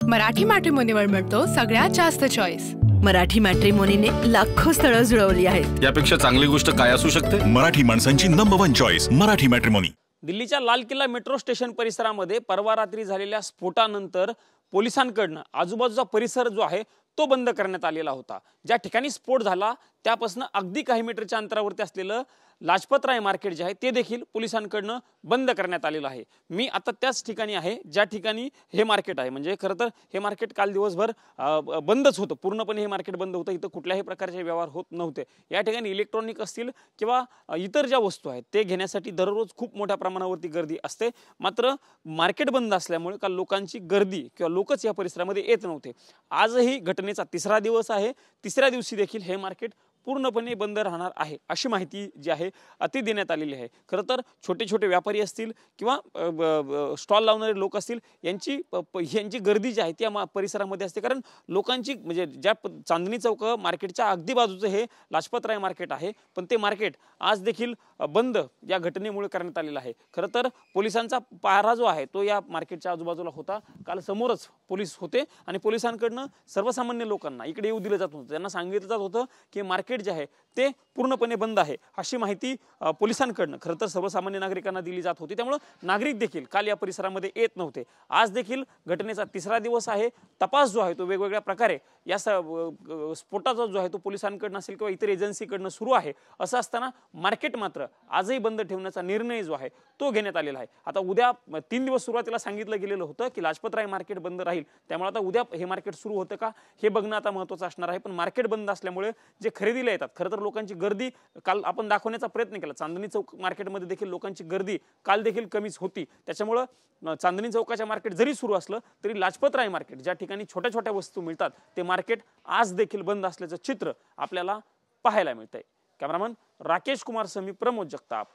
मराठी मॅट्रिमोनीवर मिळतो सगळ्यात जास्त चॉईस। मराठी मॅट्रिमोनीने लाखो स्थळं जुळवली आहेत। यापेक्षा चांगली गोष्ट काय असू शकते? मराठी माणसांची नंबर 1 चॉईस मराठी मॅट्रिमोनी। दिल्लीच्या लाल किल्ला मेट्रो स्टेशन परिसरामध्ये परवा रात्री झालेल्या स्फोटानंतर पोलिसांकडून आजूबाजूचा परिसर जो आहे तो बंद करण्यात आलेला होता। ज्या ठिकाणी स्फोट झाला त्यापासून अगदी काही मीटरच्या अंतरावरती असलेलं लाजपत राय मार्केट जे आहे ते देखील पोलिसांकडून बंद करण्यात आलेलं आहे। मी आता त्याच ठिकाणी आहे ज्या ठिकाणी हे मार्केट आहे। म्हणजे खरं तर हे मार्केट काल दिवसभर बंदच होतं, पूर्णपणे हे मार्केट बंद होतं। इथं कुठल्याही प्रकारचे व्यवहार होत नव्हते। या ठिकाणी इलेक्ट्रॉनिक असतील किंवा इतर ज्या वस्तू आहेत ते घेण्यासाठी दररोज खूप मोठ्या प्रमाणावरती गर्दी असते। मात्र मार्केट बंद असल्यामुळे काल लोकांची गर्दी किंवा लोकच या परिसरामध्ये येत नव्हते। आजही घटनेचा तिसरा दिवस आहे। तिसऱ्या दिवशी देखील हे मार्केट पूर्णपणे बंद राहणार आहे अशी माहिती जी आहे ती देण्यात आलेली आहे। खरं तर छोटे छोटे व्यापारी असतील किंवा स्टॉल लावणारे लोक असतील यांची गर्दी जी आहे ती परिसरामध्ये असते। कारण लोकांची म्हणजे ज्या चांदणी चौक मार्केटच्या अगदी बाजूचं हे लाजपत राय मार्केट आहे, पण ते मार्केट आज देखील बंद या घटनेमुळे करण्यात आलेला आहे। खरं तर पोलिसांचा पहारा जो आहे तो या मार्केटच्या आजूबाजूला होता। काल समोरच पोलीस होते आणि पोलिसांकडनं सर्वसामान्य लोकांना इकडे येऊ दिलं जात होतं। त्यांना सांगितलं जात होतं की मार्केट जे आहे ते पूर्णपणे बंद आहे अशी माहिती पोलिसांकडनं खरं तर सर्वसामान्य नागरिकांना दिली जात होती। त्यामुळे नागरिक देखील काल या परिसरामध्ये येत नव्हते। आज देखील घटनेचा तिसरा दिवस आहे। तपास जो आहे तो वेगवेगळ्या प्रकारे या स्फोटाचा जो आहे तो पोलिसांकडनं असेल किंवा इतर एजन्सीकडनं सुरू आहे। असं असताना मार्केट मात्र आजही बंद ठेवण्याचा निर्णय जो आहे तो घेण्यात आलेला आहे। आता उद्या 3 दिवस सुरुवातीला सांगितलं गेलेलं होतं की लाजपत राय मार्केट बंद राहील, त्यामुळे आता उद्या हे मार्केट सुरू होतं का हे बघणं आता महत्त्वाचं असणार आहे। पण मार्केट बंद असल्यामुळे जे खरेदीला येतात, खरं तर लोकांची गर्दी काल आपण दाखवण्याचा प्रयत्न केला। चांदणी चौक मार्केटमध्ये देखील लोकांची गर्दी काल देखील कमीच होती। त्याच्यामुळे चांदणी चौकाच्या मार्केट जरी सुरू असलं तरी लाजपत राय मार्केट ज्या ठिकाणी छोट्या छोट्या वस्तू मिळतात ते मार्केट आज देखील बंद असल्याचं चित्र आपल्याला पाहायला मिळतंय। कॅमेरामन राकेश कुमार समी, प्रमोद जगताप,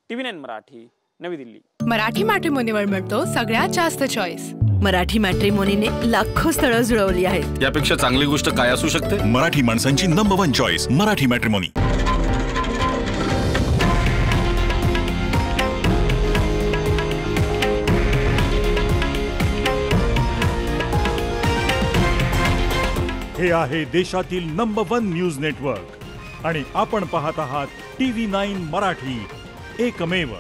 TV9 मराठी, नवी दिल्ली। मराठी मॅट्रिमोनीवर मिळतो सगळ्यात जास्त चॉईस। मराठी मॅट्रिमोनीने लाखो स्थळं जुळवली आहेत। यापेक्षा चांगली गोष्ट काय असू शकते? मराठी माणसांची नंबर 1 चॉईस मराठी मॅट्रिमोनी। हे आहे देशातील नंबर 1 न्यूज नेटवर्क आणि आपण पाहत आहात TV9 मराठी, एकमेव।